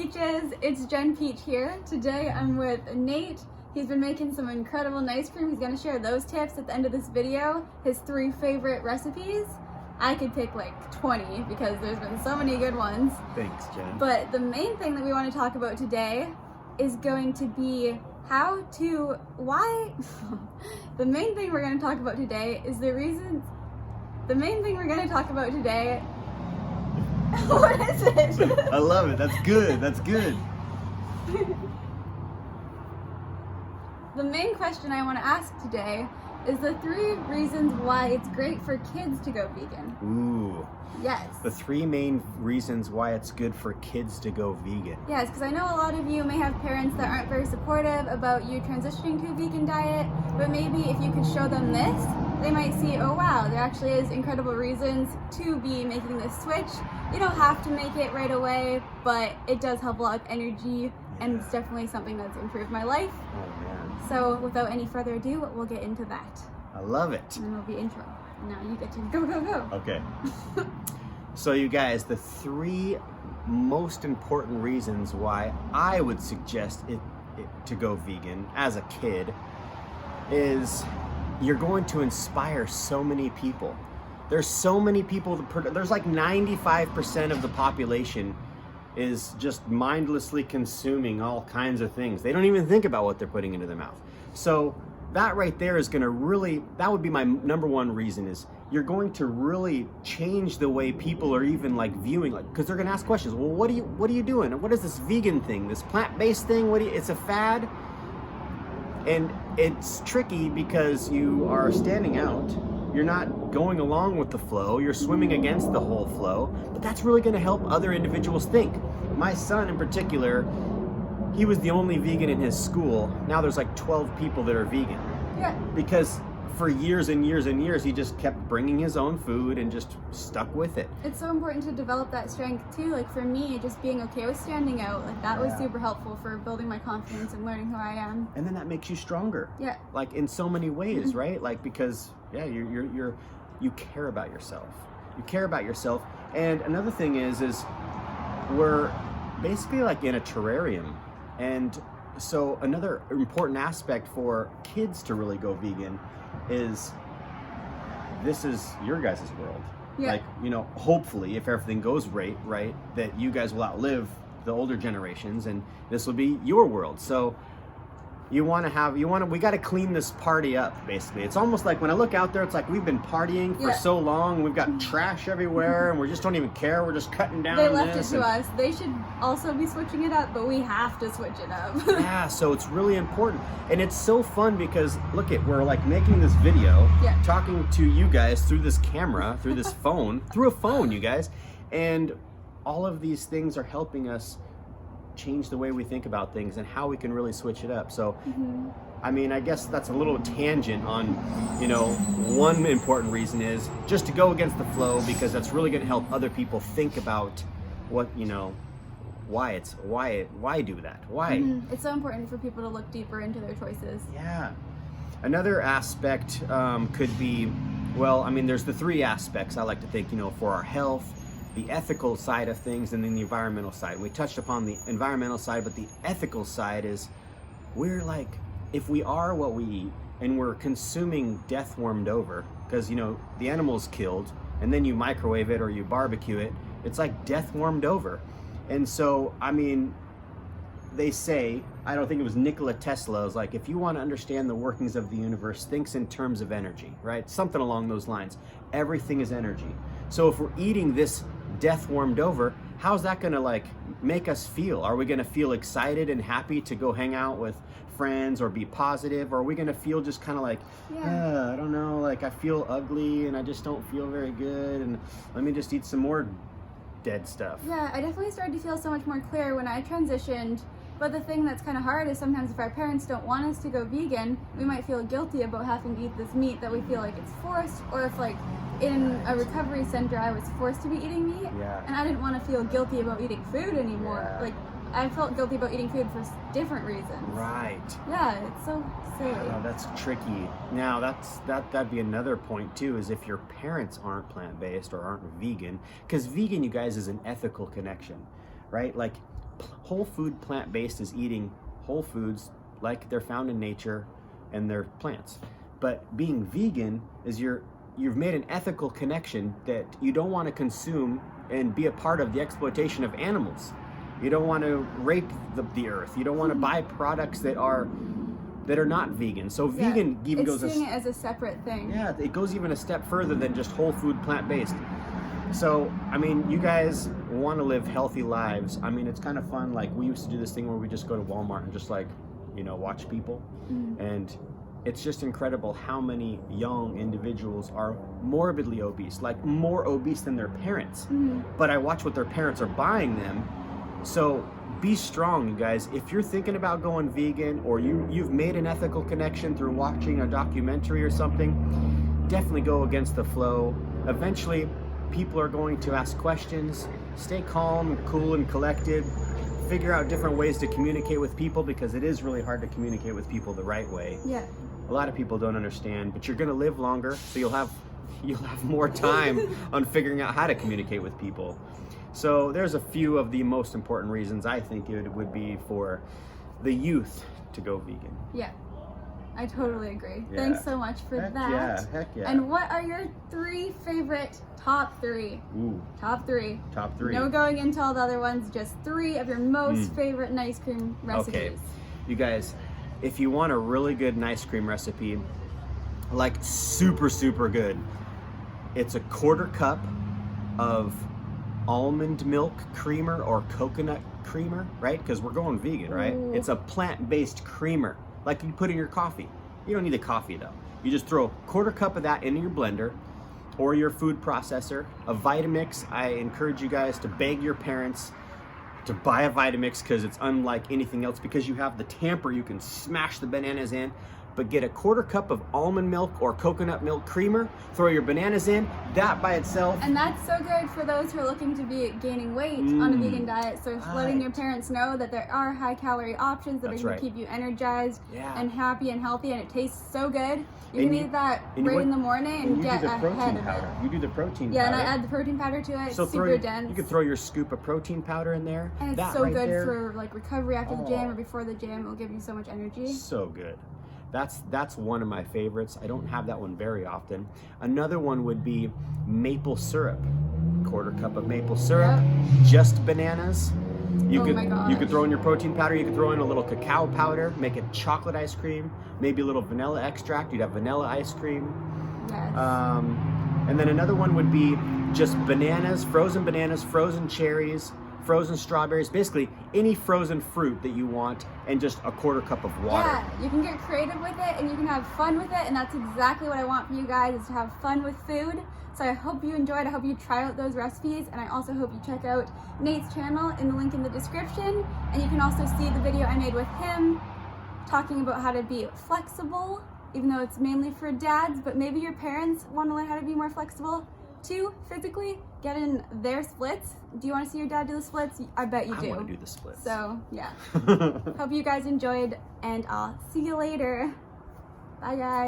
Peaches, it's Jen Peach here. Today I'm with Nate. He's been making some incredible nice cream. He's going to share those tips at the end of this video, his 3 favorite recipes. I could pick like 20 because there's been so many good ones. Thanks, Jen. But the main thing that we want to talk about today is going to be the main thing we're going to talk about today is what is it? I love it. That's good. That's good. The main question I want to ask today is the 3 reasons why it's great for kids to go vegan. Ooh. Yes. The 3 main reasons why it's good for kids to go vegan. Yes, because I know a lot of you may have parents that aren't very supportive about you transitioning to a vegan diet, but maybe if you could show them this, they might see, oh wow, there actually is incredible reasons to be making this switch. You don't have to make it right away, but it does help a lot with energy, and it's definitely something that's improved my life. Oh man. So without any further ado, we'll get into that. I love it. And then we'll be intro. Now you get to go. Okay. So you guys, the 3 most important reasons why I would suggest it to go vegan as a kid is you're going to inspire so many people. There's so many people, there's like 95% of the population is just mindlessly consuming all kinds of things. They don't even think about what they're putting into their mouth. So that right there is gonna really, that would be my number 1 reason, is you're going to really change the way people are even like viewing, like, because they're gonna ask questions. Well, what are you doing? What is this vegan thing? This plant-based thing? It's a fad? And it's tricky because you are standing out. You're not going along with the flow. You're swimming against the whole flow, but that's really gonna help other individuals think. My son in particular, he was the only vegan in his school. Now there's like 12 people that are vegan. Yeah. Because for years and years and years, he just kept bringing his own food and just stuck with it. It's so important to develop that strength too. Like for me, just being okay with standing out, like that was super helpful for building my confidence and learning who I am. And then that makes you stronger. Yeah. Like in so many ways, right? Like because you care about yourself. You care about yourself. And another thing is we're basically like in a terrarium. And so another important aspect for kids to really go vegan is this is your guys' world. Yeah. Like, hopefully if everything goes right, that you guys will outlive the older generations and this will be your world. So we got to clean this party up, basically. It's almost like when I look out there, it's like we've been partying for so long. We've got trash everywhere and we just don't even care. We're just cutting down. They left it to us. They should also be switching it up, but we have to switch it up. Yeah, so it's really important. And it's so fun because we're like making this video, talking to you guys through this camera, through this phone, through a phone, you guys. And all of these things are helping us change the way we think about things and how we can really switch it up. So I mean, I guess that's a little tangent on, one important reason is just to go against the flow, because that's really going to help other people think about what, why do that? Why? It's so important for people to look deeper into their choices. Yeah. Another aspect could be, there's the 3 aspects I like to think, for our health, the ethical side of things, and then the environmental side. We touched upon the environmental side, but the ethical side is if we are what we eat and we're consuming death warmed over, because the animal's killed and then you microwave it or you barbecue it, it's like death warmed over. And so, they say, I don't think it was Nikola Tesla, was like, if you want to understand the workings of the universe, think in terms of energy, right? Something along those lines. Everything is energy. So if we're eating this death warmed over, how's that going to make us feel? Are we going to feel excited and happy to go hang out with friends or be positive? Or are we going to feel just kind of I don't know, I feel ugly and I just don't feel very good and let me just eat some more dead stuff? Yeah, I definitely started to feel so much more clear when I transitioned. But the thing that's kind of hard is sometimes if our parents don't want us to go vegan, we might feel guilty about having to eat this meat that we feel like it's forced, or if in a recovery center I was forced to be eating meat, and I didn't want to feel guilty about eating food anymore. I felt guilty about eating food for different reasons. Right. Yeah, it's so silly. Oh, that's tricky. Now that'd be another point too, is if your parents aren't plant-based or aren't vegan, because vegan, you guys, is an ethical connection, right? whole food plant-based is eating whole foods like they're found in nature and they're plants. But being vegan is you've made an ethical connection that you don't want to consume and be a part of the exploitation of animals. You don't want to rape the earth. You don't want to buy products that are not vegan. So vegan even goes seeing it as a separate thing. Yeah, it goes even a step further than just whole food plant-based. So, I mean, you guys want to live healthy lives. I mean, it's kind of fun. Like, we used to do this thing where we just go to Walmart and just, like, you know, watch people. And it's just incredible how many young individuals are morbidly obese, like more obese than their parents. But I watch what their parents are buying them. So be strong, you guys. If you're thinking about going vegan, or you've made an ethical connection through watching a documentary or something, definitely go against the flow. Eventually, people are going to ask questions. Stay calm, cool, and collected. Figure out different ways to communicate with people, because it is really hard to communicate with people the right way. Yeah. A lot of people don't understand, but you're going to live longer, so you'll have more time on figuring out how to communicate with people. So there's a few of the most important reasons I think it would be for the youth to go vegan. Yeah, I totally agree. Yeah. Thanks so much for that. Heck yeah. And what are your top three? Ooh. Top three. Top three. No going into all the other ones, just 3 of your most favorite nice cream recipes. Okay, you guys, if you want a really good nice cream recipe, like super, super good, it's a 1/4 cup of almond milk creamer or coconut creamer, right? Because we're going vegan, right? Ooh. It's a plant-based creamer, like you put in your coffee. You don't need the coffee though. You just throw a 1/4 cup of that into your blender or your food processor. A Vitamix, I encourage you guys to beg your parents to buy a Vitamix, because it's unlike anything else, because you have the tamper, you can smash the bananas in. But get a 1/4 cup of almond milk or coconut milk creamer, throw your bananas in, that by itself. And that's so good for those who are looking to be gaining weight on a vegan diet. So letting your parents know that there are high calorie options that are going to keep you energized and happy and healthy, and it tastes so good. You can eat that right in the morning and get ahead of it. You do the protein powder. Yeah, and I add the protein powder to it. So it's super dense. You could throw your scoop of protein powder in there. And it's that so right good there, for like recovery after the gym or before the gym. It will give you so much energy. So good. That's one of my favorites. I don't have that one very often. Another one would be maple syrup. 1/4 cup of maple syrup, just bananas. You could throw in your protein powder. You could throw in a little cacao powder, make it chocolate ice cream, maybe a little vanilla extract. You'd have vanilla ice cream. Yes. And then another one would be just bananas, frozen cherries, frozen strawberries, basically any frozen fruit that you want, and just a 1/4 cup of water. Yeah, you can get creative with it and you can have fun with it, and that's exactly what I want for you guys, is to have fun with food. So I hope you enjoyed. I hope you try out those recipes, and I also hope you check out Nate's channel in the link in the description. And you can also see the video I made with him talking about how to be flexible, even though it's mainly for dads, but maybe your parents want to learn how to be more flexible too, physically. Get in their splits. Do you want to see your dad do the splits? I bet you do. I want to do the splits. So yeah. Hope you guys enjoyed, and I'll see you later. Bye guys.